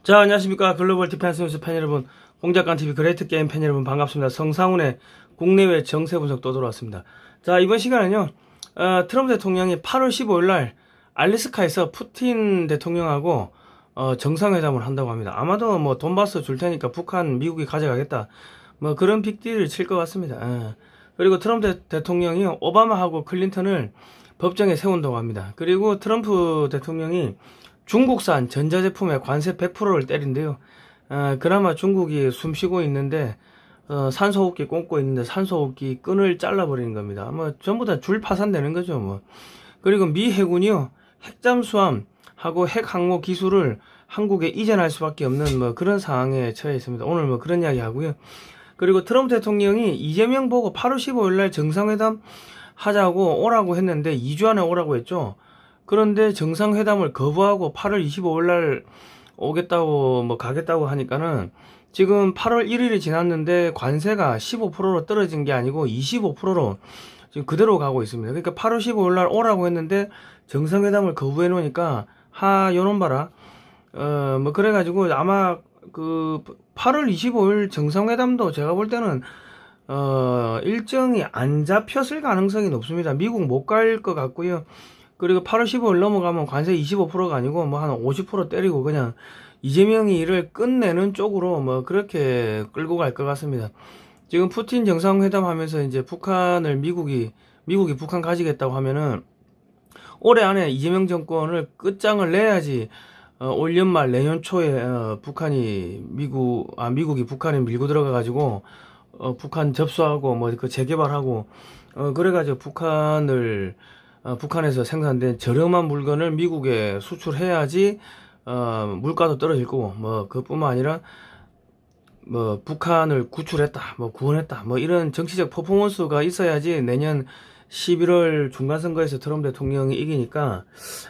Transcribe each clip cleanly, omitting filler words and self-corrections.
자, 안녕하십니까. 글로벌 디펜스 뉴스 팬 여러분, 공작관TV 그레이트 게임 팬 여러분 반갑습니다. 성상훈의 국내외 정세 분석 또 들어왔습니다. 자, 이번 시간은요, 트럼프 대통령이 8월 15일 날 알래스카에서 푸틴 대통령하고 정상회담을 한다고 합니다. 아마도 뭐 돈바스 줄 테니까 북한 미국이 가져가겠다, 뭐 그런 빅딜을 칠 것 같습니다. 그리고 트럼프 대통령이 오바마하고 클린턴을 법정에 세운다고 합니다. 그리고 트럼프 대통령이 중국산 전자제품에 관세 100%를 때린대요. 그나마 중국이 숨쉬고 있는데, 산소호흡기 꽂고 있는데 산소호흡기 끈을 잘라버리는 겁니다. 뭐 전부 다 줄 파산되는 거죠, 뭐. 그리고 미 해군이요, 핵잠수함하고 핵항모 기술을 한국에 이전할 수밖에 없는 뭐 그런 상황에 처해 있습니다. 오늘 뭐 그런 이야기 하고요. 그리고 트럼프 대통령이 이재명 보고 8월 15일 날 정상회담 하자고 오라고 했는데 2주 안에 오라고 했죠. 그런데 정상회담을 거부하고 8월 25일 날 오겠다고 뭐 가겠다고 하니까는 지금 8월 1일이 지났는데 관세가 15%로 떨어진 게 아니고 25%로 지금 그대로 가고 있습니다. 그러니까 8월 15일 날 오라고 했는데 정상회담을 거부해 놓으니까 요놈 봐라. 뭐 그래가지고 아마 그 8월 25일 정상회담도 제가 볼 때는 일정이 안 잡혔을 가능성이 높습니다. 미국 못 갈 것 같고요. 그리고 8월 15일 넘어가면 관세 25%가 아니고 뭐 한 50% 때리고 그냥 이재명이 일을 끝내는 쪽으로 뭐 그렇게 끌고 갈 것 같습니다. 지금 푸틴 정상회담 하면서 이제 미국이 북한 가지겠다고 하면은 올해 안에 이재명 정권을 끝장을 내야지 올 연말 내년 초에 미국이 북한에 밀고 들어가 가지고 북한 접수하고 뭐 그 재개발하고 그래가지고 북한에서 생산된 저렴한 물건을 미국에 수출해야지 물가도 떨어질 거고 뭐 그뿐만 아니라 뭐 북한을 구출했다 뭐 구원했다 뭐 이런 정치적 퍼포먼스가 있어야지 내년 11월 중간선거에서 트럼프 대통령이 이기니까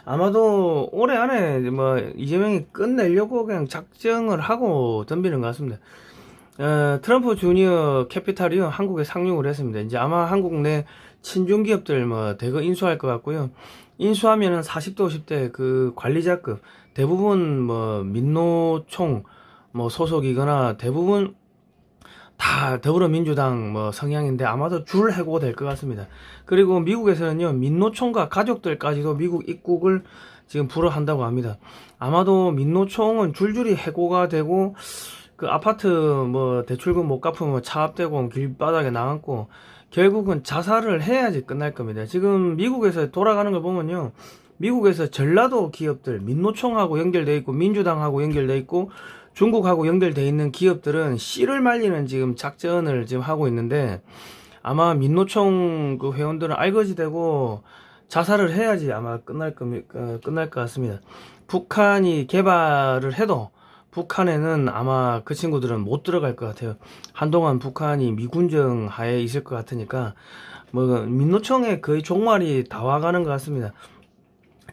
아마도 올해 안에 뭐 이재명이 끝내려고 그냥 작정을 하고 덤비는 것 같습니다. 트럼프 주니어 캐피탈이요, 한국에 상륙을 했습니다. 이제 아마 한국 내 친중 기업들 뭐 대거 인수할 것 같고요. 인수하면은 40대 50대 그 관리자급 대부분 뭐 민노총 뭐 소속이거나 대부분 다 더불어민주당 뭐 성향인데 아마도 줄 해고될 것 같습니다. 그리고 미국에서는요, 민노총과 가족들까지도 미국 입국을 지금 불허한다고 합니다. 아마도 민노총은 줄줄이 해고가 되고 그 아파트 뭐 대출금 못 갚으면 차압되고 길바닥에 나앉고 결국은 자살을 해야지 끝날 겁니다. 지금 미국에서 돌아가는 걸 보면요, 미국에서 전라도 기업들 민노총하고 연결돼 있고 민주당하고 연결돼 있고 중국하고 연결돼 있는 기업들은 씨를 말리는 지금 작전을 지금 하고 있는데 아마 민노총 그 회원들은 알거지되고 자살을 해야지 아마 끝날 것 같습니다. 북한이 개발을 해도 북한에는 아마 그 친구들은 못 들어갈 것 같아요. 한동안 북한이 미군정 하에 있을 것 같으니까 뭐 민노총에 거의 종말이 다 와가는 것 같습니다.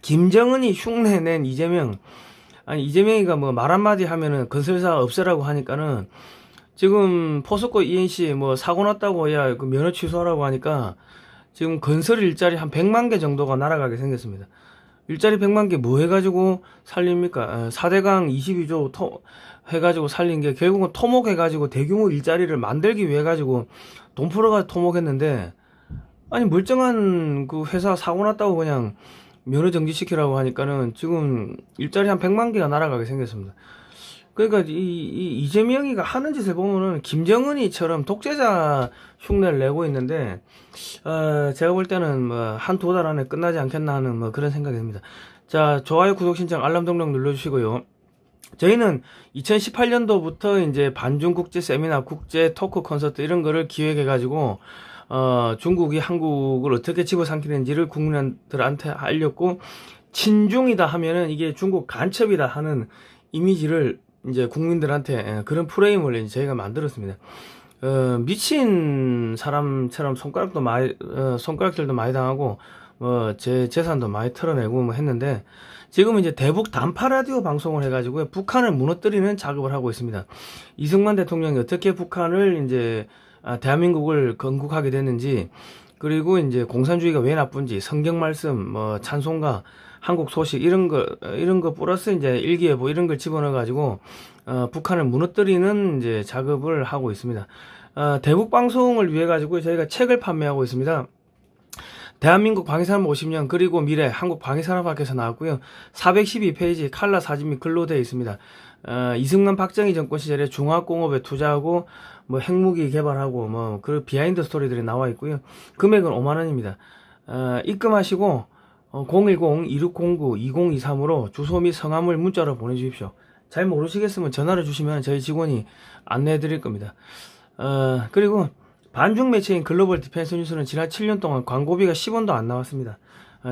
김정은이 흉내낸 이재명, 아니 이재명이가 뭐 말 한마디 하면은 건설사 없애라고 하니까는 지금 포스코 ENC 뭐 사고 났다고 야 그 면허 취소하라고 하니까 지금 건설 일자리 한 100만 개 정도가 날아가게 생겼습니다. 일자리 100만 개 뭐 해가지고 살립니까? 4대강 22조 해가지고 살린 게 결국은 토목해가지고 대규모 일자리를 만들기 위해 가지고 돈 풀어가 토목했는데, 아니 멀쩡한 그 회사 사고 났다고 그냥 면허 정지시키라고 하니까는 지금 일자리 한 100만 개가 날아가게 생겼습니다. 그러니까 이재명이가 하는 짓을 보면은 김정은이처럼 독재자 흉내를 내고 있는데 제가 볼 때는 뭐 한 두 달 안에 끝나지 않겠나 하는 뭐 그런 생각이 듭니다. 자, 좋아요, 구독, 신청, 알람 등록 눌러주시고요. 저희는 2018년도부터 이제 반중국제 세미나, 국제 토크 콘서트 이런 거를 기획해가지고 중국이 한국을 어떻게 집어삼키는지를 국민들한테 알렸고, 친중이다 하면은 이게 중국 간첩이다 하는 이미지를 이제 국민들한테 그런 프레임을 이제 저희가 만들었습니다. 미친 사람처럼 손가락질도 많이 당하고, 제 재산도 많이 털어내고 뭐 했는데, 지금 이제 대북 단파 라디오 방송을 해가지고 북한을 무너뜨리는 작업을 하고 있습니다. 이승만 대통령이 어떻게 북한을 이제, 대한민국을 건국하게 됐는지, 그리고 이제 공산주의가 왜 나쁜지, 성경 말씀, 뭐, 찬송가, 한국 소식 이런 거 플러스 이제 일기예보 이런 걸 집어넣어 가지고 북한을 무너뜨리는 이제 작업을 하고 있습니다. 대북 방송을 위해 가지고 저희가 책을 판매하고 있습니다. 대한민국 방위산업 50년 그리고 미래 한국 방위산업학에서 나왔고요. 412페이지 칼라 사진 및 글로 되어 있습니다. 이승만 박정희 정권 시절에 중화공업에 투자하고 뭐 핵무기 개발하고 뭐 그 비하인드 스토리들이 나와 있고요. 금액은 5만 원입니다. 입금하시고 010-2609-2023으로 주소 및 성함을 문자로 보내주십시오. 잘 모르시겠으면 전화를 주시면 저희 직원이 안내해 드릴 겁니다. 그리고 반중 매체인 글로벌 디펜스 뉴스는 지난 7년 동안 광고비가 10원도 안 나왔습니다.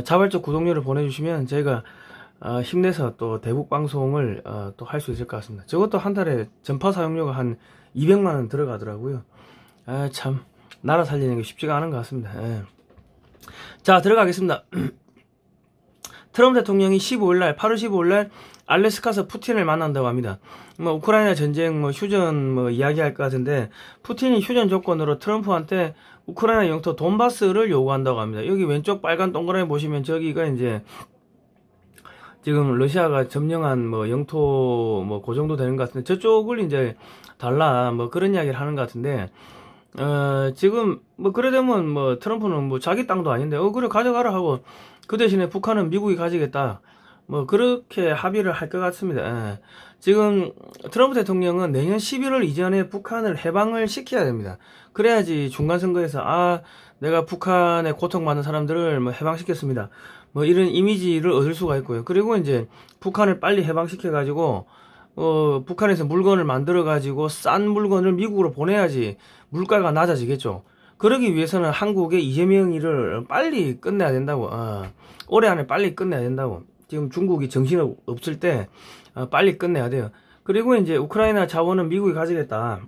자발적 구독료를 보내주시면 저희가 힘내서 또 대북 방송을 또 할 수 있을 것 같습니다. 저것도 한 달에 전파 사용료가 한 200만원 들어가더라고요. 참 나라 살리는 게 쉽지가 않은 것 같습니다. 자, 들어가겠습니다. 트럼프 대통령이 15일날 8월 15일날 알래스카에서 푸틴을 만난다고 합니다. 뭐 우크라이나 전쟁 뭐 휴전 뭐 이야기할 것 같은데, 푸틴이 휴전 조건으로 트럼프한테 우크라이나 영토 돈바스를 요구한다고 합니다. 여기 왼쪽 빨간 동그라미 보시면 저기가 이제 지금 러시아가 점령한 뭐 영토 뭐 그 정도 되는 것 같은데, 저쪽을 이제 달라 뭐 그런 이야기를 하는 것 같은데, 지금 뭐 그래 되면 뭐 트럼프는 뭐 자기 땅도 아닌데 그래 가져가라 하고, 그 대신에 북한은 미국이 가지겠다 뭐 그렇게 합의를 할 것 같습니다. 지금 트럼프 대통령은 내년 11월 이전에 북한을 해방을 시켜야 됩니다. 그래야지 중간선거에서 내가 북한에 고통받는 사람들을 뭐 해방시켰습니다 뭐 이런 이미지를 얻을 수가 있고요. 그리고 이제 북한을 빨리 해방시켜 가지고 북한에서 물건을 만들어 가지고 싼 물건을 미국으로 보내야지 물가가 낮아지겠죠. 그러기 위해서는 한국의 이재명 일을 빨리 끝내야 된다고. 올해 안에 빨리 끝내야 된다고. 지금 중국이 정신 없을 때 빨리 끝내야 돼요. 그리고 이제 우크라이나 자원은 미국이 가지겠다.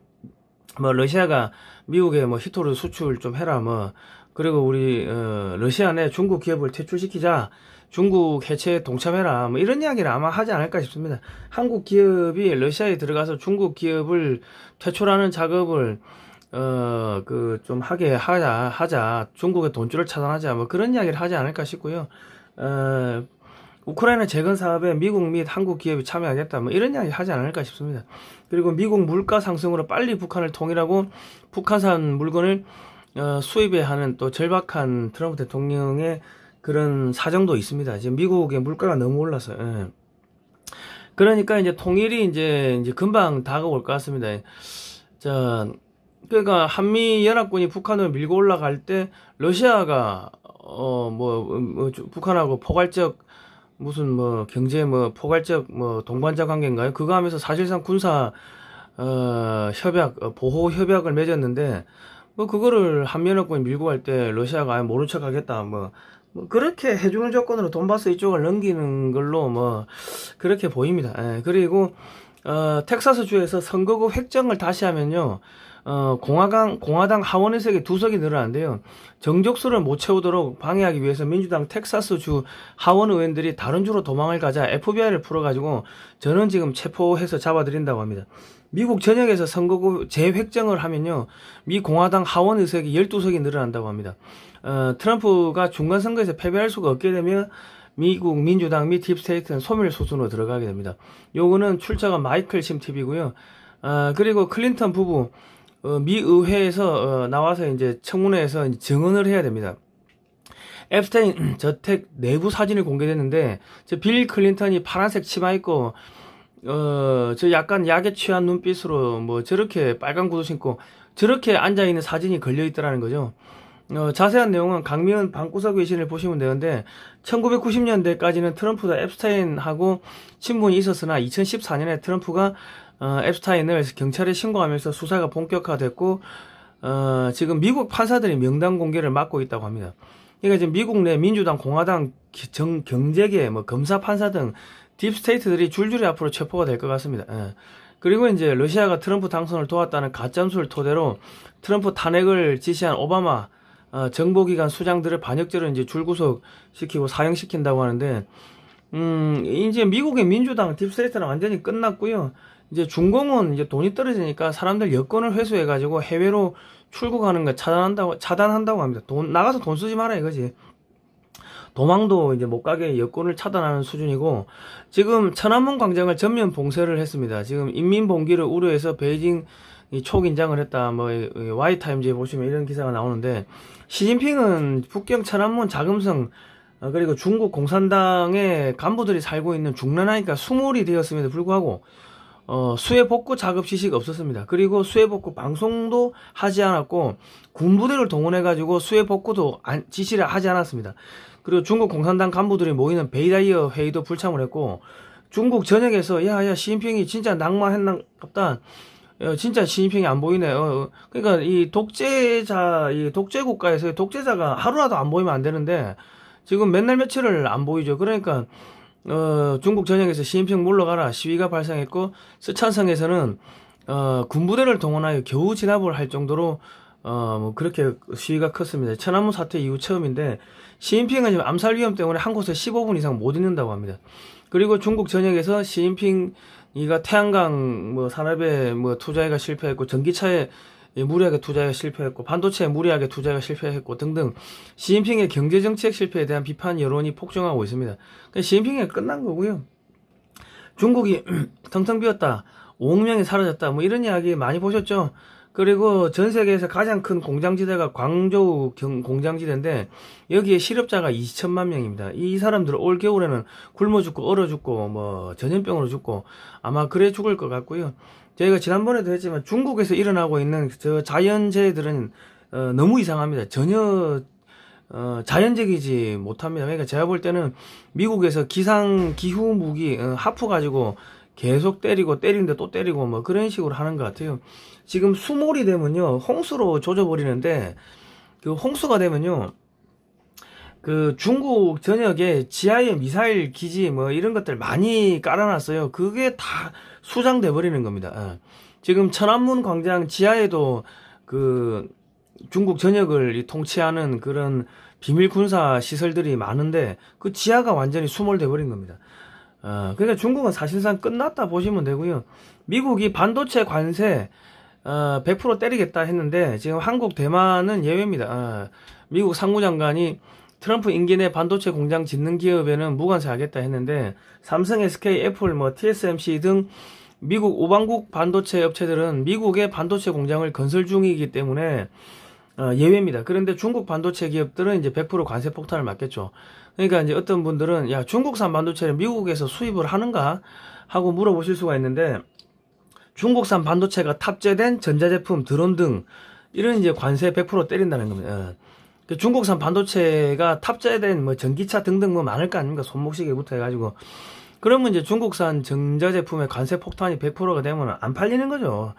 뭐 러시아가 미국에 뭐 히토르 수출 좀 해라 뭐. 그리고 우리 러시아 내 중국 기업을 퇴출시키자. 중국 해체에 동참해라 뭐 이런 이야기를 아마 하지 않을까 싶습니다. 한국 기업이 러시아에 들어가서 중국 기업을 퇴출하는 작업을 좀 하자. 중국의 돈줄을 차단하자. 뭐 그런 이야기를 하지 않을까 싶고요. 우크라이나 재건 사업에 미국 및 한국 기업이 참여하겠다. 뭐 이런 이야기 하지 않을까 싶습니다. 그리고 미국 물가 상승으로 빨리 북한을 통일하고 북한산 물건을 수입해야 하는 또 절박한 트럼프 대통령의 그런 사정도 있습니다. 지금 미국의 물가가 너무 올라서. 그러니까 이제 통일이 이제 금방 다가올 것 같습니다. 자, 그러니까 한미 연합군이 북한을 밀고 올라갈 때 러시아가 북한하고 포괄적 무슨 뭐 경제 뭐 포괄적 뭐 동반자 관계인가요? 그거 하면서 사실상 군사 협약 보호 협약을 맺었는데, 뭐 그거를 한미 연합군이 밀고 갈 때 러시아가 아예 모른 척 하겠다 뭐 그렇게 해주는 조건으로 돈바스 이쪽을 넘기는 걸로 뭐 그렇게 보입니다. 그리고 텍사스 주에서 선거구 획정을 다시 하면요, 공화당 하원 의석이 2석이 늘어난대요. 정족수를 못 채우도록 방해하기 위해서 민주당 텍사스 주 하원 의원들이 다른 주로 도망을 가자 FBI를 풀어가지고 저는 지금 체포해서 잡아들인다고 합니다. 미국 전역에서 선거구 재획정을 하면요, 미 공화당 하원 의석이 12석이 늘어난다고 합니다. 트럼프가 중간선거에서 패배할 수가 없게 되면 미국 민주당 및 딥스테이트는 소멸수순으로 들어가게 됩니다. 요거는 출처가 마이클 심팁이고요. 그리고 클린턴 부부 미 의회에서 나와서 이제 청문회에서 이제 증언을 해야 됩니다. 앱스테인 저택 내부 사진이 공개됐는데, 빌 클린턴이 파란색 치마 입고 저 약간 약에 취한 눈빛으로 뭐 저렇게 빨간 구두 신고 저렇게 앉아있는 사진이 걸려있더라는 거죠. 자세한 내용은 강미연 방구석 외신을 보시면 되는데, 1990년대까지는 트럼프도 앱스타인하고 친분이 있었으나 2014년에 트럼프가 앱스타인을 경찰에 신고하면서 수사가 본격화됐고, 지금 미국 판사들이 명단 공개를 맡고 있다고 합니다. 그러니까 지금 미국 내 민주당, 공화당, 경제계, 뭐 검사, 판사 등 딥스테이트들이 줄줄이 앞으로 체포가 될 것 같습니다. 그리고 이제 러시아가 트럼프 당선을 도왔다는 가짜뉴스를 토대로 트럼프 탄핵을 지시한 오바마 정보기관 수장들을 반역죄로 이제 줄구속 시키고 사형시킨다고 하는데, 이제 미국의 민주당 딥스테이트는 완전히 끝났고요. 이제 중공은 이제 돈이 떨어지니까 사람들 여권을 회수해가지고 해외로 출국하는 거 차단한다고 합니다. 나가서 돈 쓰지 마라 이거지. 도망도 이제 못 가게 여건을 차단하는 수준이고, 지금 천안문 광장을 전면 봉쇄를 했습니다. 지금 인민봉기를 우려해서 베이징 이 초긴장을 했다. 뭐 Y타임즈에 보시면 이런 기사가 나오는데, 시진핑은 북경 천안문 자금성 그리고 중국 공산당의 간부들이 살고 있는 중란하니까 수몰이 되었음에도 불구하고 수해 복구 작업 지시가 없었습니다. 그리고 수해 복구 방송도 하지 않았고, 군부대를 동원해 가지고 수해 복구도 지시를 하지 않았습니다. 그리고 중국 공산당 간부들이 모이는 베이다이어 회의도 불참을 했고, 중국 전역에서 야야 시진핑이 진짜 낙마했나 갑다. 진짜 시진핑이 안 보이네. 그러니까 이 독재자, 이 독재 국가에서 독재자가 하루라도 안 보이면 안 되는데 지금 맨날 며칠을 안 보이죠. 그러니까 중국 전역에서 시진핑 물러가라 시위가 발생했고, 쓰촨성에서는 군부대를 동원하여 겨우 진압을 할 정도로 뭐 그렇게 시위가 컸습니다. 천안문 사태 이후 처음인데, 시진핑은 지금 암살 위험 때문에 한 곳에 15분 이상 못 있는다고 합니다. 그리고 중국 전역에서 시진핑이가 태양광 뭐 산업에 뭐 투자해가 실패했고, 전기차에 무리하게 투자에 실패했고, 반도체에 무리하게 투자가 실패했고 등등, 시진핑의 경제정책 실패에 대한 비판 여론이 폭증하고 있습니다. 그러니까 시진핑이 끝난 거고요. 중국이 텅텅 비었다, 5억 명이 사라졌다, 뭐 이런 이야기 많이 보셨죠. 그리고 전 세계에서 가장 큰 공장지대가 광저우 공장지대인데, 여기에 실업자가 2천만 명입니다. 이 사람들 올 겨울에는 굶어 죽고 얼어 죽고 뭐 전염병으로 죽고 아마 그래 죽을 것 같고요. 저희가 지난번에도 했지만 중국에서 일어나고 있는 저 자연재해들은 너무 이상합니다. 전혀 자연적이지 못합니다. 그러니까 제가 볼 때는 미국에서 기상 기후 무기 하프 가지고 계속 때리는데 또 때리고 뭐 그런 식으로 하는 것 같아요. 지금 수몰이 되면요 홍수로 조져버리는데, 그 홍수가 되면요 그 중국 전역에 지하에 미사일 기지 뭐 이런 것들 많이 깔아놨어요. 그게 다 수장돼 버리는 겁니다. 지금 천안문 광장 지하에도 그 중국 전역을 통치하는 그런 비밀 군사 시설들이 많은데, 그 지하가 완전히 수몰돼 버린 겁니다. 그러니까 중국은 사실상 끝났다 보시면 되고요. 미국이 반도체 관세 100% 때리겠다 했는데, 지금 한국, 대만은 예외입니다. 미국 상무장관이 트럼프 임기 내 반도체 공장 짓는 기업에는 무관세 하겠다 했는데, 삼성, SK, 애플, 뭐 TSMC 등 미국 오방국 반도체 업체들은 미국의 반도체 공장을 건설 중이기 때문에 예외입니다. 그런데 중국 반도체 기업들은 이제 100% 관세 폭탄을 맞겠죠. 그러니까 이제 어떤 분들은 야, 중국산 반도체를 미국에서 수입을 하는가 하고 물어보실 수가 있는데, 중국산 반도체가 탑재된 전자제품, 드론 등 이런 이제 관세 100% 때린다는 겁니다. 그 중국산 반도체가 탑재된 뭐 전기차 등등 뭐 많을 거 아닙니까? 손목시계부터 해가지고. 그러면 이제 중국산 전자제품의 관세 폭탄이 100%가 되면 안 팔리는 거죠.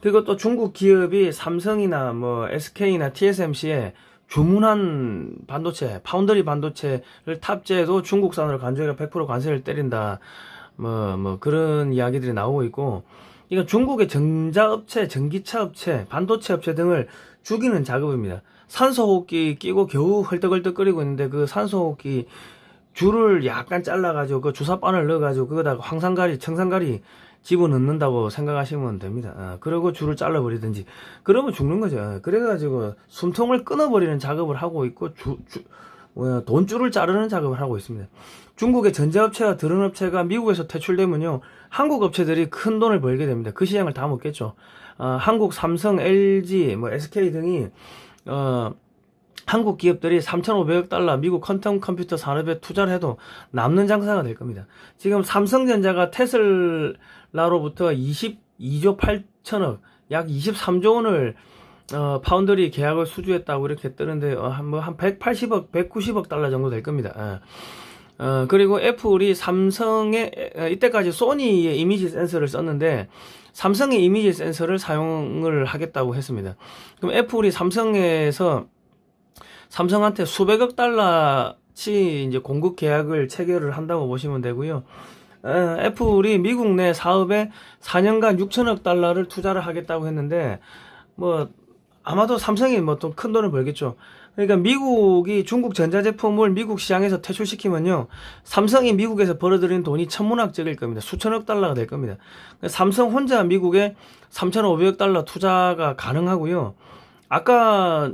그리고 또 중국 기업이 삼성이나 뭐 SK나 TSMC에 주문한 반도체, 파운드리 반도체를 탑재해도 중국산으로 간주해가 100% 관세를 때린다. 뭐 그런 이야기들이 나오고 있고, 이건 중국의 전자업체, 전기차 업체, 반도체 업체 등을 죽이는 작업입니다. 산소호흡기 끼고 겨우 헐떡헐떡거리고 있는데, 그 산소호흡기 줄을 약간 잘라가지고 그 주사바늘 넣어가지고 그거다가 황산가리, 청산가리 집어넣는다고 생각하시면 됩니다. 그리고 줄을 잘라버리든지 그러면 죽는 거죠. 그래가지고 숨통을 끊어버리는 작업을 하고 있고, 돈줄을 자르는 작업을 하고 있습니다. 중국의 전자업체와 드론업체가 미국에서 퇴출되면요 한국 업체들이 큰 돈을 벌게 됩니다. 그 시장을 다 먹겠죠. 한국 삼성, LG, 뭐 SK 등이 한국 기업들이 3,500억 달러 미국 퀀텀 컴퓨터 산업에 투자를 해도 남는 장사가 될 겁니다. 지금 삼성전자가 테슬라로부터 22조 8천억, 약 23조 원을 파운드리 계약을 수주했다고 이렇게 뜨는데, 한 180억, 190억 달러 정도 될 겁니다. 그리고 애플이 삼성의, 이때까지 소니의 이미지 센서를 썼는데, 삼성의 이미지 센서를 사용을 하겠다고 했습니다. 그럼 애플이 삼성한테 수백억 달러치 이제 공급 계약을 체결을 한다고 보시면 되고요. 애플이 미국 내 사업에 4년간 6천억 달러를 투자를 하겠다고 했는데, 뭐, 아마도 삼성이 뭐 또 큰 돈을 벌겠죠. 그러니까 미국이 중국 전자제품을 미국 시장에서 퇴출시키면요, 삼성이 미국에서 벌어들인 돈이 천문학적일 겁니다. 수천억 달러가 될 겁니다. 삼성 혼자 미국에 3,500억 달러 투자가 가능하고요. 아까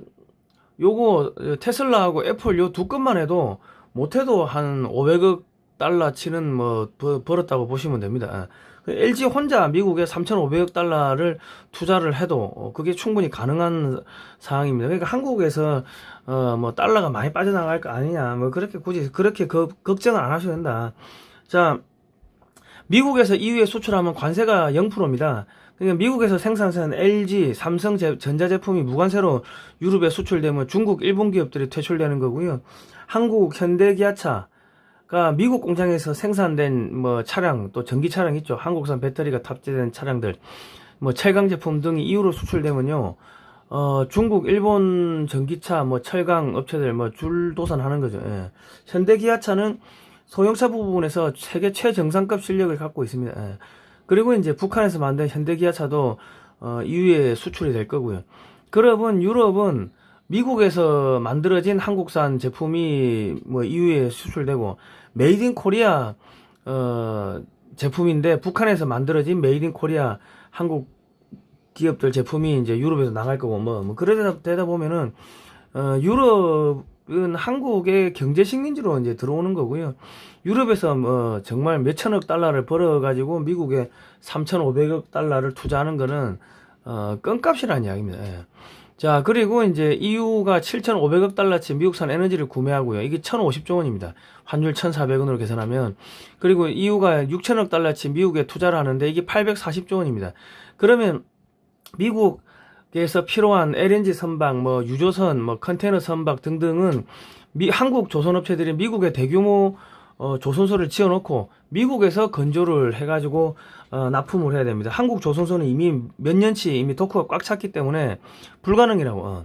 요거 테슬라하고 애플 요 두 건만 해도 못해도 한 500억 달러 치는 뭐 벌었다고 보시면 됩니다. LG 혼자 미국에 3,500억 달러를 투자를 해도 그게 충분히 가능한 상황입니다. 그러니까 한국에서 뭐 달러가 많이 빠져나갈 거 아니냐, 뭐 그렇게 굳이 그렇게 걱정을 안 하셔도 된다. 자, 미국에서 EU에 수출하면 관세가 0%입니다. 그러니까 미국에서 생산한 LG, 삼성 전자제품이 무관세로 유럽에 수출되면 중국, 일본 기업들이 퇴출되는 거고요. 한국 현대기아차가 미국 공장에서 생산된 뭐 차량, 또 전기 차량 있죠. 한국산 배터리가 탑재된 차량들, 뭐 철강 제품 등이 EU로 수출되면요. 중국, 일본 전기차, 뭐 철강 업체들 뭐 줄도산하는 거죠. 예. 현대기아차는 소형차 부분에서 세계 최정상급 실력을 갖고 있습니다. 예. 그리고 이제 북한에서 만든 현대기아차도 EU에 수출이 될 거고요. 그러면 유럽은 미국에서 만들어진 한국산 제품이 뭐 EU에 수출되고 메이드 인 코리아 제품인데 북한에서 만들어진 메이드 인 코리아 한국 기업들 제품이 이제 유럽에서 나갈 거고 뭐 그러다 되다 보면은 유럽은 한국의 경제 식민지로 이제 들어오는 거고요. 유럽에서 뭐 정말 몇천억 달러를 벌어 가지고 미국에 3,500억 달러를 투자하는 거는 껌값이라는 이야기입니다. 예. 자, 그리고 이제 EU가 7,500억 달러치 미국산 에너지를 구매하고요. 이게 1,050조 원입니다. 환율 1,400원으로 계산하면. 그리고 EU가 6천억 달러치 미국에 투자를 하는데 이게 840조 원입니다. 그러면 미국에서 필요한 LNG 선박, 뭐 유조선, 뭐 컨테이너 선박 등등은 한국 조선업체들이 미국에 대규모 조선소를 지어놓고 미국에서 건조를 해가지고 납품을 해야 됩니다. 한국 조선소는 이미 몇 년치 이미 도크가 꽉 찼기 때문에 불가능이라고.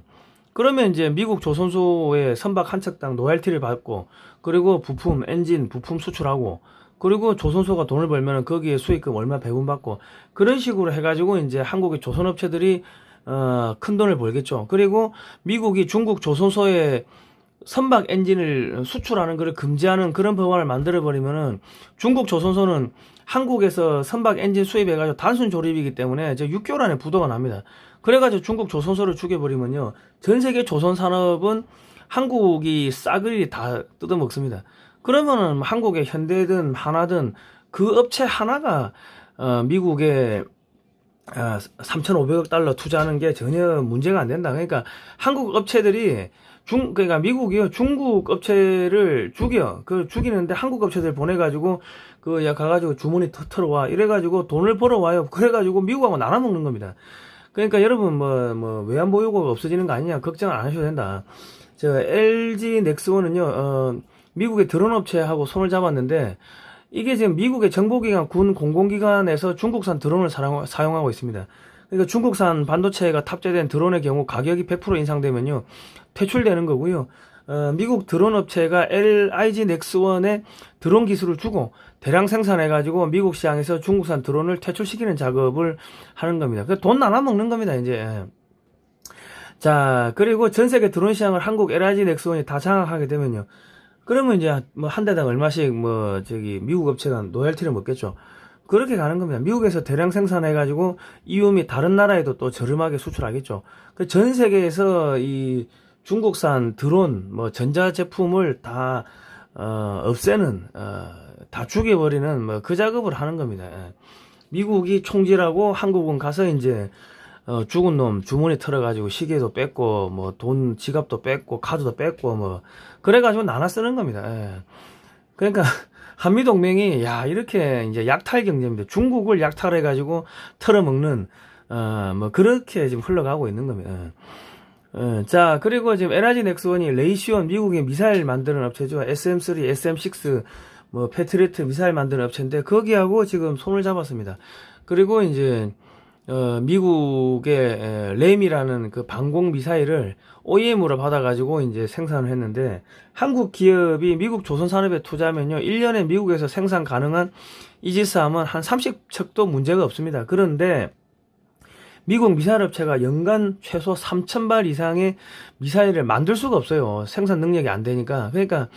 그러면 이제 미국 조선소의 선박 한 척당 로얄티를 받고 그리고 부품, 엔진, 부품 수출하고 그리고 조선소가 돈을 벌면 거기에 수익금 얼마 배분받고 그런 식으로 해가지고 이제 한국의 조선업체들이 큰 돈을 벌겠죠. 그리고 미국이 중국 조선소에 선박 엔진을 수출하는 것을 금지하는 그런 법안을 만들어버리면은 중국 조선소는 한국에서 선박 엔진 수입해가지고 단순 조립이기 때문에 6개월 안에 부도가 납니다. 그래가지고 중국 조선소를 죽여버리면요. 전 세계 조선 산업은 한국이 싸그리 다 뜯어먹습니다. 그러면은 한국의 현대든 하나든 그 업체 하나가 미국에 3,500억 달러 투자하는 게 전혀 문제가 안 된다. 그러니까 한국 업체들이 그러니까 미국이요 중국 업체를 죽이는데 한국 업체들 보내가지고 가가지고 주머니 털어와 이래가지고 돈을 벌어와요. 그래가지고 미국하고 나눠 먹는 겁니다. 그러니까 여러분 뭐 외환 보유고가 없어지는 거 아니냐 걱정 안 하셔도 된다. 저 LG 넥스원은요 미국의 드론 업체하고 손을 잡았는데 이게 지금 미국의 정보기관, 군 공공기관에서 중국산 드론을 사용하고 있습니다. 그러니까 중국산 반도체가 탑재된 드론의 경우 가격이 100% 인상되면요 퇴출되는 거고요. 미국 드론 업체가 LIG 넥스원에 드론 기술을 주고 대량 생산해가지고 미국 시장에서 중국산 드론을 퇴출시키는 작업을 하는 겁니다. 돈 나눠 먹는 겁니다, 이제. 자, 그리고 전 세계 드론 시장을 한국 LIG 넥스원이 다 장악하게 되면요. 그러면 이제 뭐 한 대당 얼마씩 미국 업체가 로열티를 먹겠죠. 그렇게 가는 겁니다. 미국에서 대량 생산해가지고 EU 및 다른 나라에도 또 저렴하게 수출하겠죠. 전 세계에서 이 중국산 드론, 뭐 전자제품을 다 없애는, 다 죽여버리는 뭐 그 작업을 하는 겁니다. 미국이 총질하고 한국은 가서 이제 죽은 놈 주머니 털어가지고 시계도 뺏고 뭐 돈 지갑도 뺏고 카드도 뺏고 뭐 그래가지고 나눠 쓰는 겁니다. 그러니까 한미동맹이 이렇게 이제 약탈 경제입니다. 중국을 약탈해가지고 털어먹는 뭐 그렇게 지금 흘러가고 있는 겁니다. 자, 그리고 지금 LIG 넥스원이 레이시온 미국의 미사일 만드는 업체죠. SM3, SM6 뭐 패트리어트 미사일 만드는 업체인데 거기하고 지금 손을 잡았습니다. 그리고 이제 미국의 램이라는 그 방공 미사일을 OEM으로 받아가지고 이제 생산을 했는데 한국 기업이 미국 조선산업에 투자하면요 1년에 미국에서 생산 가능한 이지스함은 한 30척도 문제가 없습니다. 그런데 미국 미사일 업체가 연간 최소 3,000발 이상의 미사일을 만들 수가 없어요. 생산 능력이 안 되니까. 그러니까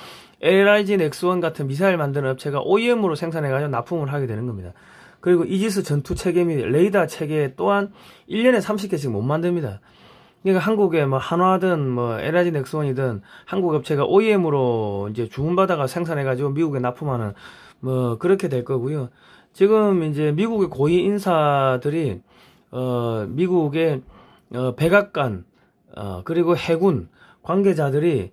LIG 넥스원 같은 미사일 만드는 업체가 OEM으로 생산해가지고 납품을 하게 되는 겁니다. 그리고 이지스 전투 체계 및 레이더 체계 또한 1년에 30개씩 못 만듭니다. 그러니까 한국에 뭐 한화든 뭐 LG 넥슨이든 한국 업체가 OEM으로 이제 주문받아가 생산해가지고 미국에 납품하는 뭐 그렇게 될 거고요. 지금 이제 미국의 고위 인사들이 미국의 백악관 그리고 해군 관계자들이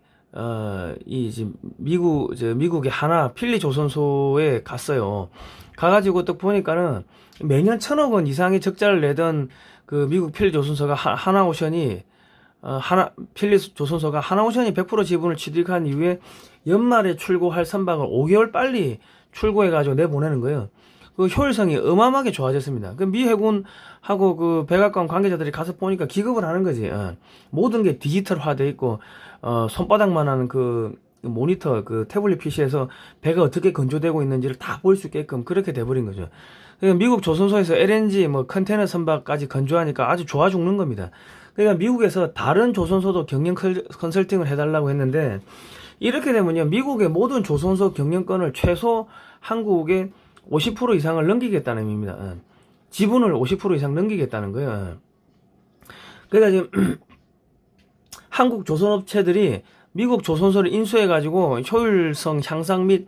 이 지금 미국의 하나 필리 조선소에 갔어요. 가가지고 딱 보니까는 매년 1,000억 원 이상의 적자를 내던 그 미국 필리 조선소가 하나오션이 필리 조선소가 하나오션이 100% 지분을 취득한 이후에 연말에 출고할 선박을 5개월 빨리 출고해가지고 내보내는 거예요. 그 효율성이 어마어마하게 좋아졌습니다. 그 미 해군하고 그 백악관 관계자들이 가서 보니까 기겁을 하는 거지. 모든 게 디지털화돼 있고 손바닥만한 그 모니터 그 태블릿 PC에서 배가 어떻게 건조되고 있는지를 다 볼 수 있게끔 그렇게 돼버린 거죠. 그러니까 미국 조선소에서 LNG 뭐 컨테이너 선박까지 건조하니까 아주 좋아 죽는 겁니다. 그러니까 미국에서 다른 조선소도 경영 컨설팅을 해달라고 했는데 이렇게 되면요 미국의 모든 조선소 경영권을 최소 한국에 50% 이상을 넘기겠다는 의미입니다. 지분을 50% 이상 넘기겠다는 거예요. 그러니까 지금 한국 조선업체들이 미국 조선소를 인수해가지고 효율성 향상 및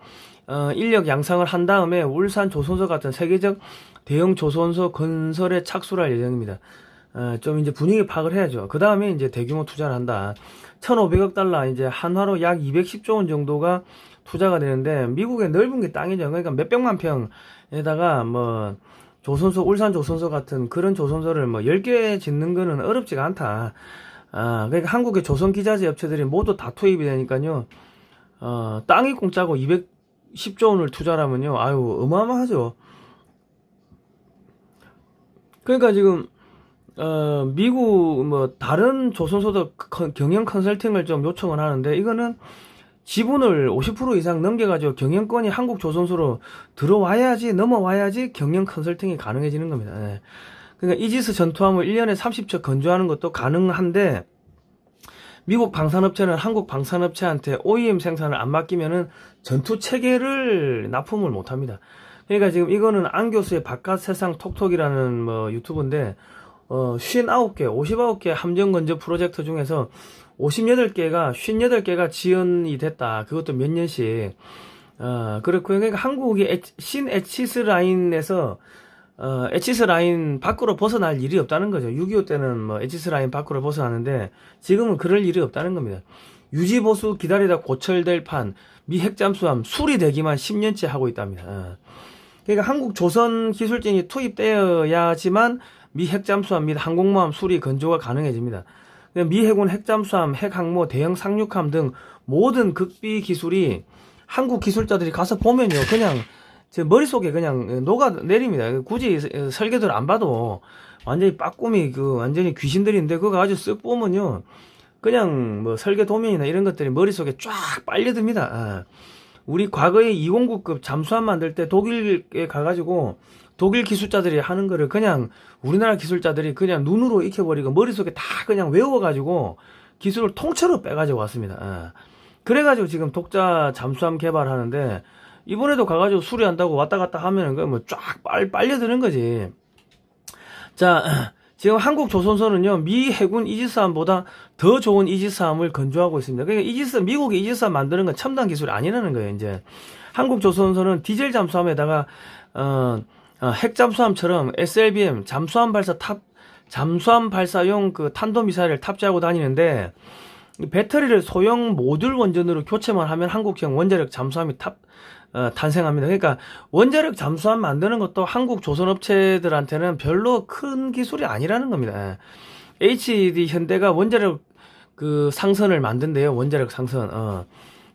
인력 양상을 한 다음에 울산 조선소 같은 세계적 대형 조선소 건설에 착수를 할 예정입니다. 좀 이제 분위기 파악을 해야죠. 그 다음에 이제 대규모 투자를 한다. 1,500억 달러 이제 한화로 약 210조 원 정도가 투자가 되는데 미국의 넓은 게 땅이죠. 그러니까 몇백만 평에다가 뭐 조선소 울산 조선소 같은 그런 조선소를 뭐 10개 짓는 거는 어렵지가 않다. 그러니까 한국의 조선기자재 업체들이 모두 다 투입이 되니까요. 땅이 공짜고 210조 원을 투자하면요. 아유, 어마어마하죠. 그러니까 지금, 미국, 뭐, 다른 조선소도 경영 컨설팅을 좀 요청을 하는데, 이거는 지분을 50% 이상 넘겨가지고 경영권이 한국 조선소로 넘어와야지 경영 컨설팅이 가능해지는 겁니다. 예. 그러니까 이지스 전투함을 1년에 30척 건조하는 것도 가능한데 미국 방산업체는 한국 방산업체한테 OEM 생산을 안 맡기면은 전투 체계를 납품을 못 합니다. 그러니까 지금 이거는 안 교수의 바깥 세상 톡톡이라는 뭐 유튜브인데 59개, 59개 함정 건조 프로젝트 중에서 58개가 지연이 됐다. 그것도 몇 년씩. 그렇고요. 그러니까 한국이 에치스 라인에서 에치스 라인 밖으로 벗어날 일이 없다는 거죠. 6.25 때는 뭐 에치스 라인 밖으로 벗어나는데 지금은 그럴 일이 없다는 겁니다. 유지보수 기다리다 고철될 판, 미 핵잠수함 수리되기만 10년째 하고 있답니다. 그러니까 한국 조선 기술진이 투입되어야지만 미 핵잠수함 및 항공모함 수리 건조가 가능해집니다. 미 해군 핵잠수함, 핵항모, 대형 상륙함 등 모든 극비 기술이 한국 기술자들이 가서 보면요, 그냥 제 머릿속에 그냥 녹아내립니다. 굳이 설계도를 안 봐도 완전히 빠꿈이 완전히 귀신들인데 그거 아주 쓱 보면요, 그냥 뭐 설계 도면이나 이런 것들이 머릿속에 쫙 빨려듭니다. 우리 과거에 209급 잠수함 만들 때 독일에 가가지고 독일 기술자들이 하는 거를 그냥 우리나라 기술자들이 그냥 눈으로 익혀버리고 머릿속에 다 그냥 외워가지고 기술을 통째로 빼가지고 왔습니다. 그래가지고 지금 독자 잠수함 개발하는데 이번에도 가가지고 수리한다고 왔다 갔다 하면은 뭐 쫙 빨려드는 거지. 자, 지금 한국 조선소는요, 미 해군 이지스함보다 더 좋은 이지스함을 건조하고 있습니다. 그러니까 미국이 이지스함 만드는 건 첨단 기술이 아니라는 거예요, 이제. 한국 조선소는 디젤 잠수함에다가, 핵잠수함처럼 SLBM, 잠수함 발사용 그 탄도미사일을 탑재하고 다니는데, 배터리를 소형 모듈 원전으로 교체만 하면 한국형 원자력 잠수함이 탄생합니다. 그러니까 원자력 잠수함 만드는 것도 한국 조선업체들한테는 별로 큰 기술이 아니라는 겁니다. HD 현대가 원자력 그 상선을 만든대요. 원자력 상선.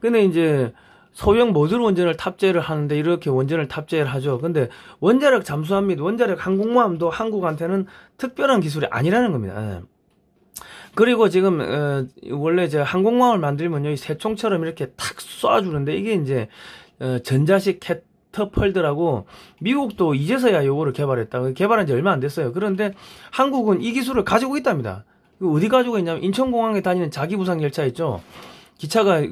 근데 이제 소형 모듈 원전을 탑재를 하는데 이렇게 원전을 탑재를 하죠. 근데 원자력 잠수함 및 원자력 항공모함도 한국한테는 특별한 기술이 아니라는 겁니다. 그리고 지금 원래 이제 항공모함을 만들면요, 이 새총처럼 이렇게 탁 쏴주는데 이게 이제 전자식 캐터펄드라고 미국도 이제서야 요거를 개발했다. 개발한 지 얼마 안 됐어요. 그런데 한국은 이 기술을 가지고 있답니다. 어디 가지고 있냐면 인천공항에 다니는 자기부상 열차 있죠. 기차가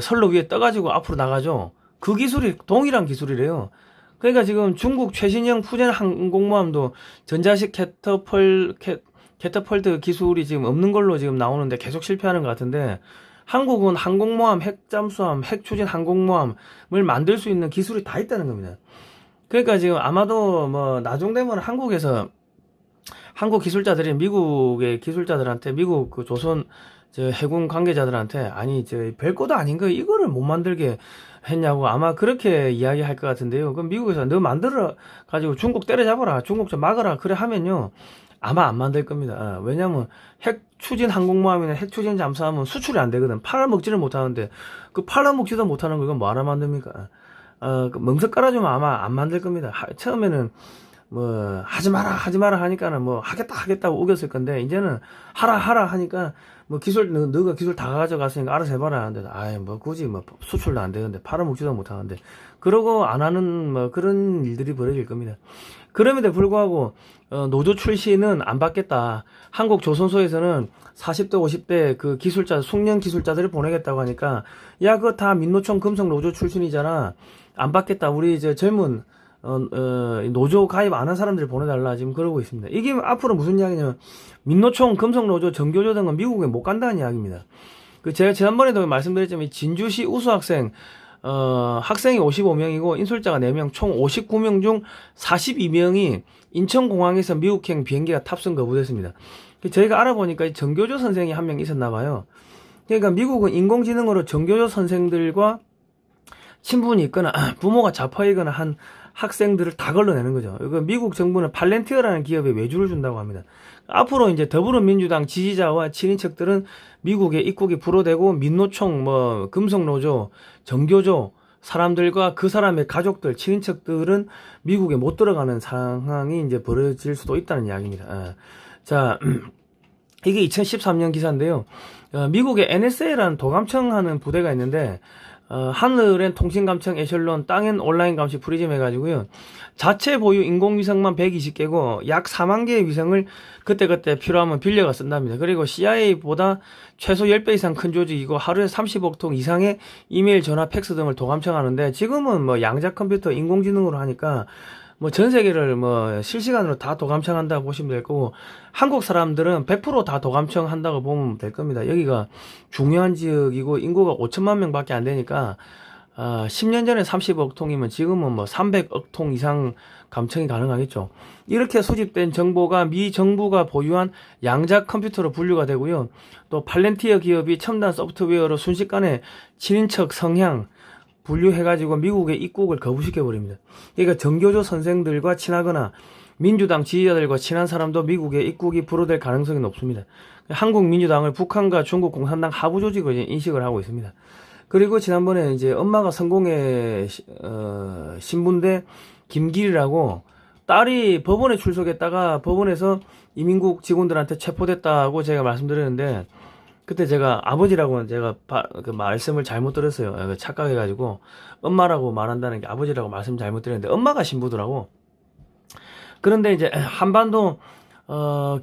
선로 위에 떠가지고 앞으로 나가죠. 그 기술이 동일한 기술이래요. 그러니까 지금 중국 최신형 푸젠 항공모함도 전자식 캐터펄트 기술이 지금 없는 걸로 지금 나오는데 계속 실패하는 것 같은데, 한국은 항공모함, 핵잠수함, 핵추진 항공모함을 만들 수 있는 기술이 다 있다는 겁니다. 그러니까 지금 아마도 뭐 나중 되면 한국에서 한국 기술자들이 미국의 기술자들한테, 미국 그 조선 저 해군 관계자들한테, 아니 저 별거도 아닌 거 이거를 못 만들게 했냐고 아마 그렇게 이야기할 것 같은데요. 그럼 미국에서 너 만들어 가지고 중국 때려잡아라, 중국 좀 막아라, 그래 하면요 아마 안 만들 겁니다. 왜냐면 핵 추진 항공모함이나 핵 추진 잠수함은 수출이 안 되거든. 팔아먹지를 못하는데, 그 팔아먹지도 못하는 거 이건 뭐하러 만듭니까? 그 멍석 깔아주면 아마 안 만들 겁니다. 처음에는 뭐 하지 마라 하니까는 뭐 하겠다고 우겼을 건데, 이제는 하라 하니까 뭐 기술 너가 기술 다 가져갔으니까 알아서 해봐라 하는데, 아이 뭐 굳이 뭐 수출도 안 되는데 팔아먹지도 못하는데, 그러고 안 하는 뭐 그런 일들이 벌어질 겁니다. 그럼에도 불구하고 노조 출신은 안 받겠다. 한국 조선소에서는 40대 50대 그 기술자, 숙련 기술자들을 보내겠다고 하니까, 야 그거 다 민노총 금속 노조 출신이잖아, 안 받겠다, 우리 이제 젊은 노조 가입 안 한 사람들 보내달라 지금 그러고 있습니다. 이게 앞으로 무슨 이야기냐면, 민노총, 금속노조, 정교조 등은 미국에 못 간다는 이야기입니다. 그 제가 지난번에도 말씀드렸지만, 진주시 우수학생 학생이 55명이고 인솔자가 4명, 총 59명 중 42명이 인천공항에서 미국행 비행기가 탑승 거부됐습니다. 저희가 알아보니까 정교조 선생이 한 명 있었나 봐요. 그러니까 미국은 인공지능으로 정교조 선생들과 친분이 있거나 부모가 좌파이거나 한 학생들을 다 걸러내는 거죠. 미국 정부는 팔렌티어라는 기업에 외주를 준다고 합니다. 앞으로 이제 더불어민주당 지지자와 친인척들은 미국에 입국이 불허되고, 민노총, 뭐 금속노조, 정교조 사람들과 그 사람의 가족들, 친인척들은 미국에 못 들어가는 상황이 이제 벌어질 수도 있다는 이야기입니다. 자, 이게 2013년 기사인데요. 미국의 NSA라는 도감청 하는 부대가 있는데, 하늘엔 통신감청 에셜론, 땅엔 온라인 감시 프리즘 해가지고요, 자체 보유 인공위성만 120개고 약 4만 개의 위성을 그때그때 필요하면 빌려가 쓴답니다. 그리고 CIA보다 최소 10배 이상 큰 조직이고 하루에 30억 통 이상의 이메일, 전화, 팩스 등을 도감청하는데, 지금은 뭐 양자 컴퓨터, 인공지능으로 하니까 뭐 전 세계를 뭐 실시간으로 다 도감청한다고 보시면 될 거고, 한국 사람들은 100% 다 도감청한다고 보면 될 겁니다. 여기가 중요한 지역이고 인구가 5천만 명밖에 안 되니까 10년 전에 30억 통이면 지금은 뭐 300억 통 이상 감청이 가능하겠죠. 이렇게 수집된 정보가 미 정부가 보유한 양자 컴퓨터로 분류가 되고요. 또 팔렌티어 기업이 첨단 소프트웨어로 순식간에 친인척 성향 분류해가지고 미국의 입국을 거부시켜버립니다. 그러니까 정교조 선생들과 친하거나 민주당 지지자들과 친한 사람도 미국의 입국이 불허될 가능성이 높습니다. 한국 민주당을 북한과 중국 공산당 하부 조직으로 인식을 하고 있습니다. 그리고 지난번에 이제 엄마가 성공회 신분대 김길이라고, 딸이 법원에 출석했다가 법원에서 이민국 직원들한테 체포됐다고 제가 말씀드렸는데, 그때 제가 아버지라고 제가 그 말씀을 잘못 들었어요. 착각해가지고 엄마라고 말한다는 게 아버지라고 말씀 잘못 드렸는데 엄마가 신부더라고. 그런데 이제 한반도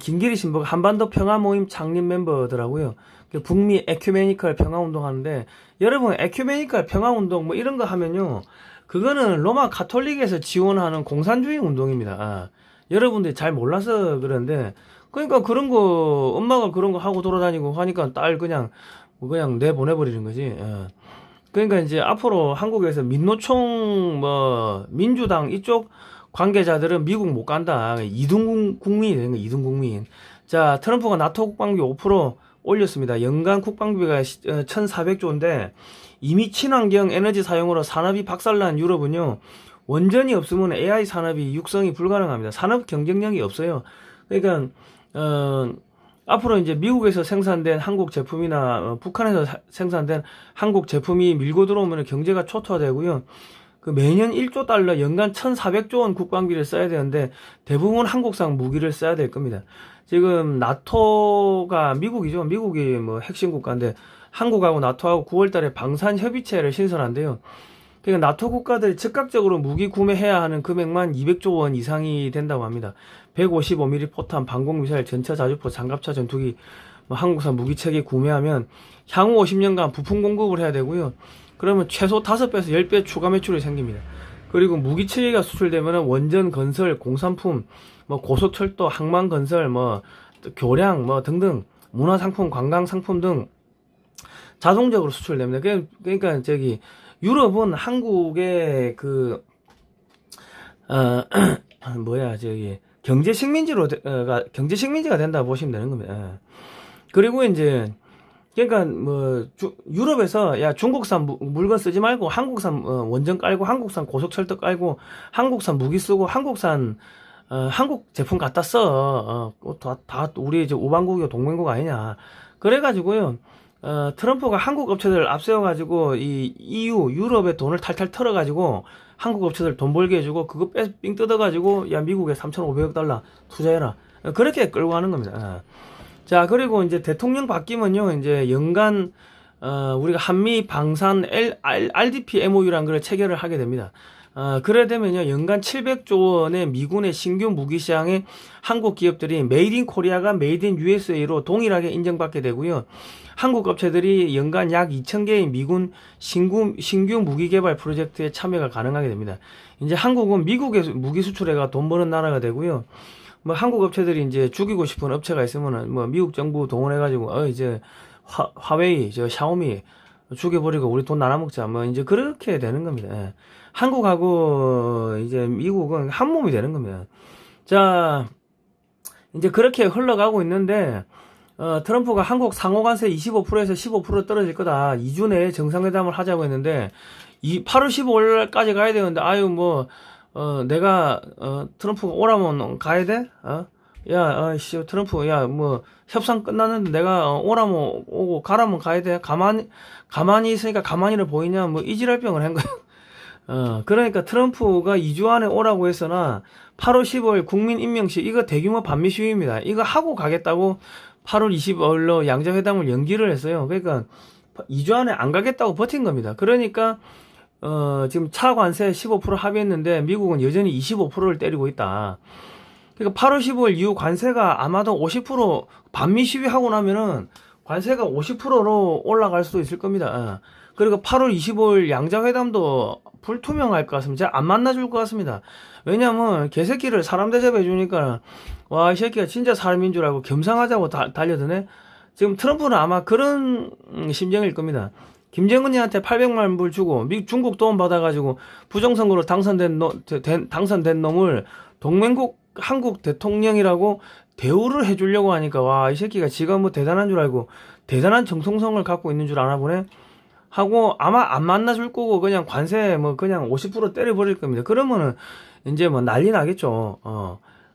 김기리 신부가 한반도 평화 모임 창립 멤버더라고요. 북미 에큐메니컬 평화 운동 하는데, 여러분 에큐메니컬 평화 운동 뭐 이런 거 하면요, 그거는 로마 가톨릭에서 지원하는 공산주의 운동입니다. 여러분들이 잘 몰라서 그런데, 그러니까 그런 거 엄마가 그런 거 하고 돌아다니고 하니까 딸 그냥 내보내버리는 거지. 그러니까 이제 앞으로 한국에서 민노총 뭐 민주당 이쪽 관계자들은 미국 못 간다. 이등 국민이 되는 거야, 이등 국민. 자, 트럼프가 나토 국방비 5% 올렸습니다. 연간 국방비가 1,400조인데 이미 친환경 에너지 사용으로 산업이 박살난 유럽은요, 원전이 없으면 AI 산업이 육성이 불가능합니다. 산업 경쟁력이 없어요. 그러니까 앞으로 이제 미국에서 생산된 한국 제품이나 북한에서 생산된 한국 제품이 밀고 들어오면 경제가 초토화되고요. 그 매년 1조 달러, 연간 1,400조 원 국방비를 써야 되는데 대부분 한국산 무기를 써야 될 겁니다. 지금 나토가 미국이죠. 미국이 뭐 핵심 국가인데 한국하고 나토하고 9월 달에 방산 협의체를 신설한대요. 그러니까 나토 국가들이 즉각적으로 무기 구매해야 하는 금액만 200조 원 이상이 된다고 합니다. 155mm 포탄, 방공미사일, 전차 자주포, 장갑차 전투기, 한국산 무기체계 구매하면 향후 50년간 부품 공급을 해야 되고요. 그러면 최소 5배에서 10배 추가 매출이 생깁니다. 그리고 무기체계가 수출되면 원전 건설, 공산품, 고속철도, 항만 건설, 교량 뭐 등등 문화상품, 관광상품 등 자동적으로 수출됩니다. 그러니까 저기 유럽은 한국의 그 저기 경제 식민지가 된다 보시면 되는 겁니다. 그리고 이제 그러니까 뭐 유럽에서 야 중국산 물건 쓰지 말고 한국산 원전 깔고 한국산 고속철도 깔고 한국산 무기 쓰고 한국산 한국 제품 갖다 써. 다 우리 이제 우방국이고 동맹국 아니냐. 그래가지고요. 트럼프가 한국 업체들 앞세워가지고 이 EU 유럽에 돈을 탈탈 털어가지고 한국 업체들 돈 벌게 해주고 그거 삥 뜯어가지고 야 미국에 3,500억 달러 투자해라. 그렇게 끌고 가는 겁니다. 자, 그리고 이제 대통령 바뀌면요, 이제 연간, 우리가 한미 방산 RDP MOU라는 걸 체결을 하게 됩니다. 그래 되면요, 연간 700조 원의 미군의 신규 무기 시장에 한국 기업들이 메이드 인 코리아가 메이드 인 USA로 동일하게 인정받게 되고요. 한국 업체들이 연간 약 2,000개의 미군 신규 무기 개발 프로젝트에 참여가 가능하게 됩니다. 이제 한국은 미국에 무기 수출해가 돈 버는 나라가 되고요. 뭐 한국 업체들이 이제 죽이고 싶은 업체가 있으면은 뭐 미국 정부 동원해가지고 이제 화웨이, 샤오미 죽여버리고 우리 돈 나눠 먹자 뭐 이제 그렇게 되는 겁니다. 예. 한국하고 이제 미국은 한 몸이 되는 겁니다. 자, 이제 그렇게 흘러가고 있는데 트럼프가 한국 상호관세 25%에서 15% 떨어질 거다. 2주 내에 정상회담을 하자고 했는데 8월 15일까지 가야 되는데 내가 트럼프가 오라면 가야 돼? 트럼프 뭐 협상 끝났는데 내가 오라면 오고 가라면 가야 돼? 가만히 있으니까 가만히를 보이냐? 뭐 이지랄병을 한 거야. 그러니까 트럼프가 2주 안에 오라고 했으나 8월 15일 국민 임명식 이거 대규모 반미 시위입니다. 이거 하고 가겠다고 8월 25일로 양자회담을 연기를 했어요. 그러니까 2주 안에 안 가겠다고 버틴 겁니다. 그러니까 지금 차 관세 15% 합의했는데 미국은 여전히 25%를 때리고 있다. 그러니까 8월 15일 이후 관세가 아마도 50% 반미 시위하고 나면은 관세가 50%로 올라갈 수도 있을 겁니다. 그리고 8월 25일 양자회담도 불투명할 것 같습니다. 제가 안 만나줄 것 같습니다. 왜냐면 개새끼를 사람 대접해 주니까 와, 이 새끼가 진짜 사람인 줄 알고 겸상하자고 달려드네. 지금 트럼프는 아마 그런 심정일 겁니다. 김정은이한테 800만 불 주고 중국 도움 받아가지고 부정선거로 당선된 놈을 동맹국 한국 대통령이라고 대우를 해주려고 하니까 와, 이 새끼가 지가 뭐 대단한 줄 알고 대단한 정통성을 갖고 있는 줄 아나 보네 하고 아마 안 만나줄 거고 그냥 관세 뭐 그냥 50% 때려버릴 겁니다. 그러면은 이제 뭐 난리 나겠죠.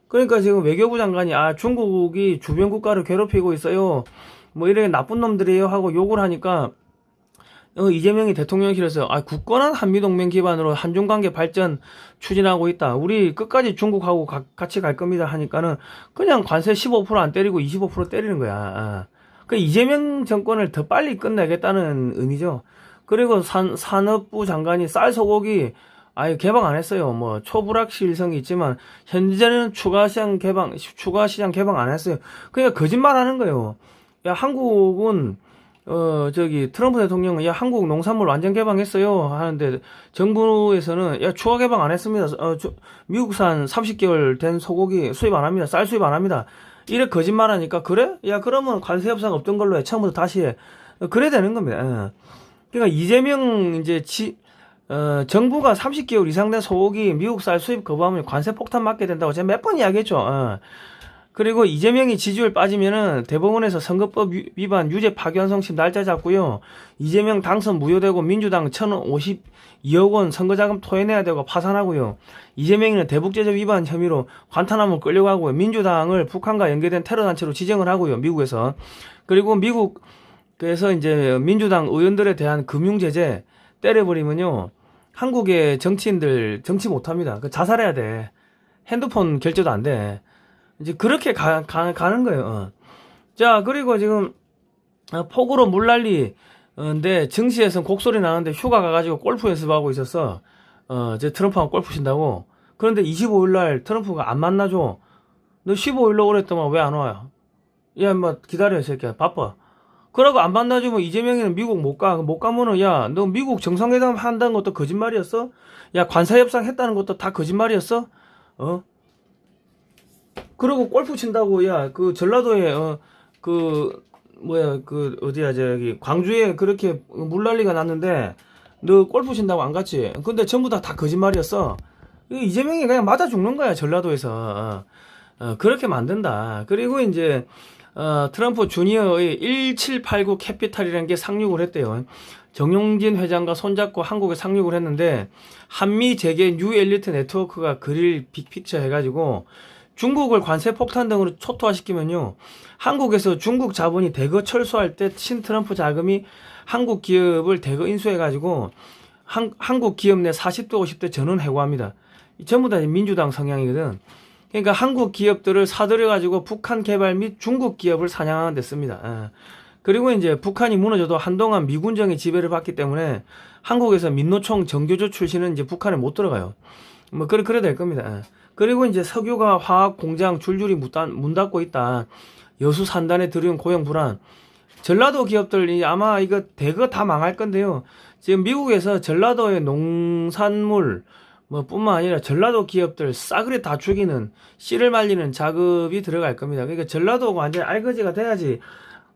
그러니까 지금 외교부 장관이 중국이 주변 국가를 괴롭히고 있어요. 뭐 이렇게 나쁜 놈들이에요 하고 욕을 하니까 이재명이 대통령실에서 굳건한 한미동맹 기반으로 한중관계 발전 추진하고 있다. 우리 끝까지 중국하고 같이 갈 겁니다 하니까는 그냥 관세 15% 안 때리고 25% 때리는 거야. 그 이재명 정권을 더 빨리 끝내겠다는 의미죠. 그리고 산업부 장관이 쌀 소고기 개방 안 했어요. 뭐 초불확실성이 있지만 현재는 추가 시장 개방 안 했어요. 그러니까 거짓말 하는 거예요. 야, 한국은 트럼프 대통령은 한국 농산물 완전 개방했어요 하는데 정부에서는 추가 개방 안 했습니다. 미국산 30개월 된 소고기 수입 안 합니다. 쌀 수입 안 합니다. 이래 거짓말 하니까 그래? 그러면 관세 협상 없던 걸로 해. 처음부터 다시 해. 그래 되는 겁니다. 그러니까 이재명 정부가 30개월 이상 된 소고기 미국 쌀 수입 거부하면 관세 폭탄 맞게 된다고 제가 몇 번 이야기했죠. 그리고 이재명이 지지율 빠지면은 대법원에서 선거법 위반 유죄 파기환송심 날짜 잡고요. 이재명 당선 무효되고 민주당 1,052억 원 선거자금 토해내야 되고 파산하고요. 이재명이는 대북제재 위반 혐의로 관타나무 끌려가고요. 민주당을 북한과 연계된 테러단체로 지정을 하고요. 미국에서. 그리고 미국에서 이제 민주당 의원들에 대한 금융제재 때려버리면요. 한국의 정치인들 정치 못합니다. 자살해야 돼. 핸드폰 결제도 안 돼. 이제 그렇게 가는 거예요. 자, 그리고 지금 폭우로 물난리인데 증시에서는 곡소리 나는데 휴가 가가지고 골프 연습하고 있었어. 이제 트럼프하고 골프 친다고. 그런데 25일날 트럼프가 안 만나줘. 너 15일로 오랬더만 왜 안 와요? 야, 뭐 기다려 이 새끼야. 바빠. 그러고 안 만나주면 이재명이는 미국 못 가. 못 가면은 너 미국 정상회담 한다는 것도 거짓말이었어? 관세 협상 했다는 것도 다 거짓말이었어? 그리고 골프 친다고, 야, 그 전라도에, 그, 뭐야, 그, 어디야, 저기, 광주에 그렇게 물난리가 났는데, 너 골프 친다고 안 갔지? 근데 전부 다 거짓말이었어. 이재명이 그냥 맞아 죽는 거야, 전라도에서. 그렇게 만든다. 그리고 이제, 트럼프 주니어의 1789 캐피탈이라는 게 상륙을 했대요. 정용진 회장과 손잡고 한국에 상륙을 했는데, 한미 재계 뉴 엘리트 네트워크가 그릴 빅픽처 해가지고, 중국을 관세 폭탄 등으로 초토화시키면요, 한국에서 중국 자본이 대거 철수할 때 친트럼프 자금이 한국 기업을 대거 인수해가지고 한국 기업 내 40대 50대 전원 해고합니다. 전부 다 민주당 성향이거든. 그러니까 한국 기업들을 사들여가지고 북한 개발 및 중국 기업을 사냥하는 데 씁니다. 그리고 이제 북한이 무너져도 한동안 미군정의 지배를 받기 때문에 한국에서 민노총 정교조 출신은 이제 북한에 못 들어가요. 뭐 그래 될 겁니다. 그리고 이제 석유가 화학 공장 줄줄이 문 닫고 있다. 여수 산단에 들여온 고용 불안. 전라도 기업들 아마 이거 대거 다 망할 건데요. 지금 미국에서 전라도의 농산물 뭐 뿐만 아니라 전라도 기업들 싸그리 다 죽이는 씨를 말리는 작업이 들어갈 겁니다. 그러니까 전라도가 완전히 알거지가 돼야지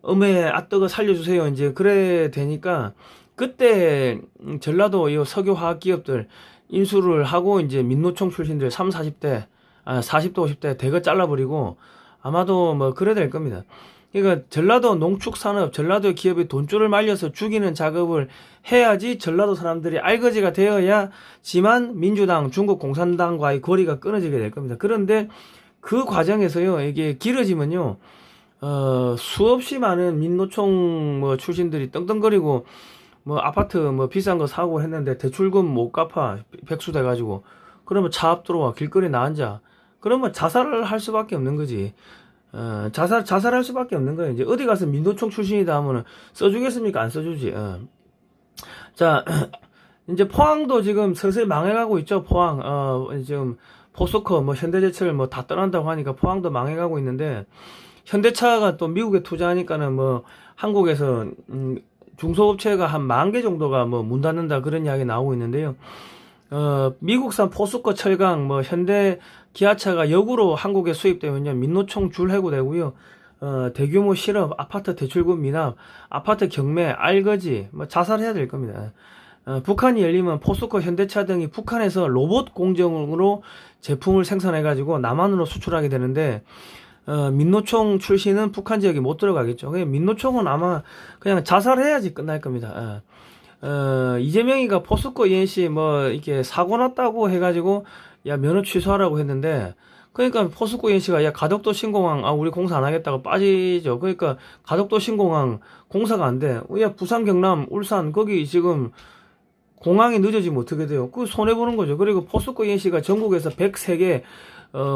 어메 아뜨거 살려주세요. 이제 그래 되니까 그때 전라도 이 석유화학 기업들 인수를 하고 이제 민노총 출신들 3, 40대 40대 50대 대거 잘라버리고 아마도 뭐 그래 될 겁니다. 그러니까 전라도 농축산업, 전라도 기업의 돈줄을 말려서 죽이는 작업을 해야지 전라도 사람들이 알거지가 되어야지만 민주당, 중국 공산당과의 거리가 끊어지게 될 겁니다. 그런데 그 과정에서요, 이게 길어지면요, 수없이 많은 민노총 뭐 출신들이 떵떵거리고 뭐 아파트 뭐 비싼 거 사고 했는데 대출금 못 갚아 백수 돼가지고 그러면 차 앞 들어와 길거리에 나앉아. 그러면 자살을 할 수밖에 없는 거지. 자살할 수밖에 없는 거예요. 이제 어디 가서 민노총 출신이다 하면은 써주겠습니까? 안 써주지. 자, 이제 포항도 지금 슬슬 망해가고 있죠. 포항. 지금 포스코, 뭐 현대제철 뭐 다 떠난다고 하니까 포항도 망해가고 있는데 현대차가 또 미국에 투자하니까는 뭐 한국에서 중소업체가 한 10,000개 정도가 뭐 문 닫는다 그런 이야기 나오고 있는데요. 미국산 포스코 철강, 뭐 현대 기아차가 역으로 한국에 수입되면요, 민노총 줄 해고되고요. 대규모 실업, 아파트 대출금 미납, 아파트 경매, 알거지, 뭐 자살해야 될 겁니다. 북한이 열리면 포스코, 현대차 등이 북한에서 로봇 공정으로 제품을 생산해가지고 남한으로 수출하게 되는데, 민노총 출신은 북한 지역에 못 들어가겠죠. 민노총은 아마 그냥 자살해야지 끝날 겁니다. 이재명이가 포스코 ENC 뭐 이렇게 사고 났다고 해가지고 야 면허 취소하라고 했는데 그러니까 포스코 ENC가 야 가덕도 신공항 우리 공사 안 하겠다고 빠지죠. 그러니까 가덕도 신공항 공사가 안 돼. 야 부산 경남 울산 거기 지금 공항이 늦어지면 어떻게 돼요? 그 손해보는 거죠. 그리고 포스코 ENC가 전국에서 103개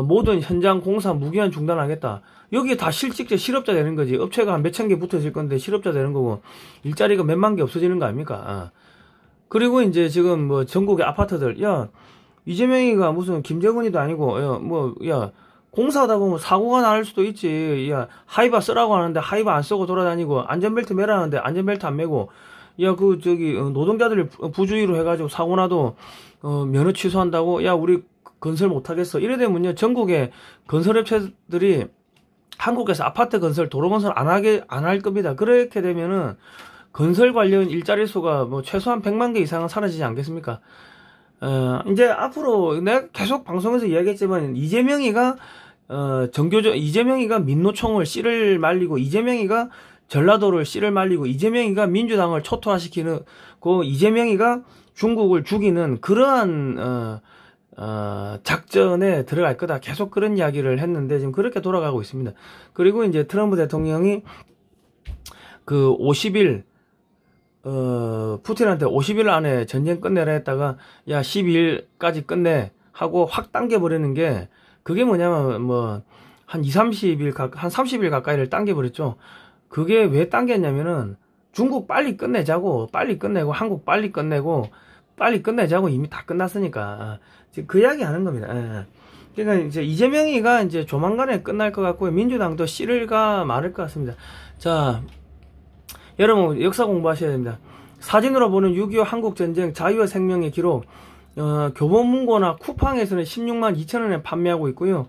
모든 현장 공사 무기한 중단하겠다. 여기에 다 실직자 실업자 되는 거지. 업체가 한 몇천 개 붙어질 건데 실업자 되는 거고 일자리가 몇만 개 없어지는 거 아닙니까? 그리고 이제 지금 뭐 전국의 아파트들 야 이재명이가 무슨 김정은이도 아니고 야 공사하다 보면 사고가 날 수도 있지. 야 하이바 쓰라고 하는데 하이바 안 쓰고 돌아다니고 안전벨트 매라는데 안전벨트 안 매고 야 그 저기 노동자들 부주의로 해가지고 사고 나도 면허 취소한다고 야 우리 건설 못하겠어. 이래 되면요 전국의 건설업체들이 한국에서 아파트 건설, 도로 건설 안 할 겁니다. 그렇게 되면은 건설 관련 일자리 수가 뭐 최소한 100만 개 이상은 사라지지 않겠습니까? 이제 앞으로 내가 계속 방송에서 이야기했지만 이재명이가 이재명이가 민노총을 씨를 말리고 이재명이가 전라도를 씨를 말리고 이재명이가 민주당을 초토화시키는 그 이재명이가 중국을 죽이는 그러한 작전에 들어갈 거다. 계속 그런 이야기를 했는데 지금 그렇게 돌아가고 있습니다. 그리고 이제 트럼프 대통령이 그 50일 푸틴한테 50일 안에 전쟁 끝내라 했다가 야 12일까지 끝내 하고 확 당겨버리는 게 그게 뭐냐면 뭐 한 30일 한 30일 가까이를 당겨버렸죠. 그게 왜 당겼냐면은 중국 빨리 끝내자고 빨리 끝내고 한국 빨리 끝내고 빨리 끝내자고 이미 다 끝났으니까 지금 그 이야기 하는 겁니다. 그러니까 이제 이재명이가 이제 조만간에 끝날 것 같고요. 민주당도 씨를가 말을 것 같습니다. 자, 여러분 역사 공부하셔야 됩니다. 사진으로 보는 6.25 한국전쟁 자유와 생명의 기록 교보문고나 쿠팡에서는 16만 2천 원에 판매하고 있고요.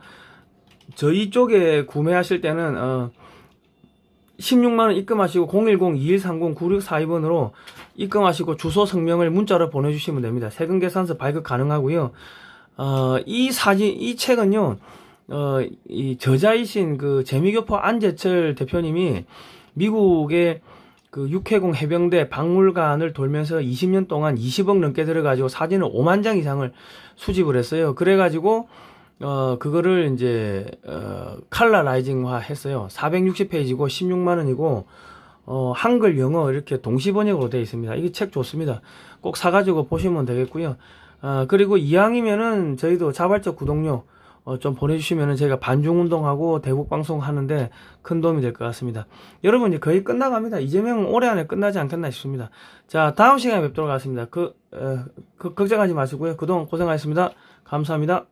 저희 쪽에 구매하실 때는 16만원 입금하시고 010-2130-9642번으로 입금하시고 주소 성명을 문자로 보내주시면 됩니다. 세금 계산서 발급 가능하고요. 이 책은요, 이 저자이신 그 재미교포 안재철 대표님이 미국의 그 육해공 해병대 박물관을 돌면서 20년 동안 20억 넘게 들어가지고 사진을 5만 장 이상을 수집을 했어요. 그래가지고 그거를 이제 칼라라이징화 했어요. 460페이지고 16만원이고 한글 영어 이렇게 동시 번역으로 되어 있습니다. 이게 책 좋습니다. 꼭 사가지고 보시면 되겠고요. 그리고 이왕이면은 저희도 자발적 구독료 좀 보내주시면은 저희가 반중운동하고 대북방송 하는데 큰 도움이 될 것 같습니다. 여러분 이제 거의 끝나갑니다. 이재명은 올해 안에 끝나지 않겠나 싶습니다. 자, 다음 시간에 뵙도록 하겠습니다. 걱정하지 마시고요. 그동안 고생하셨습니다. 감사합니다.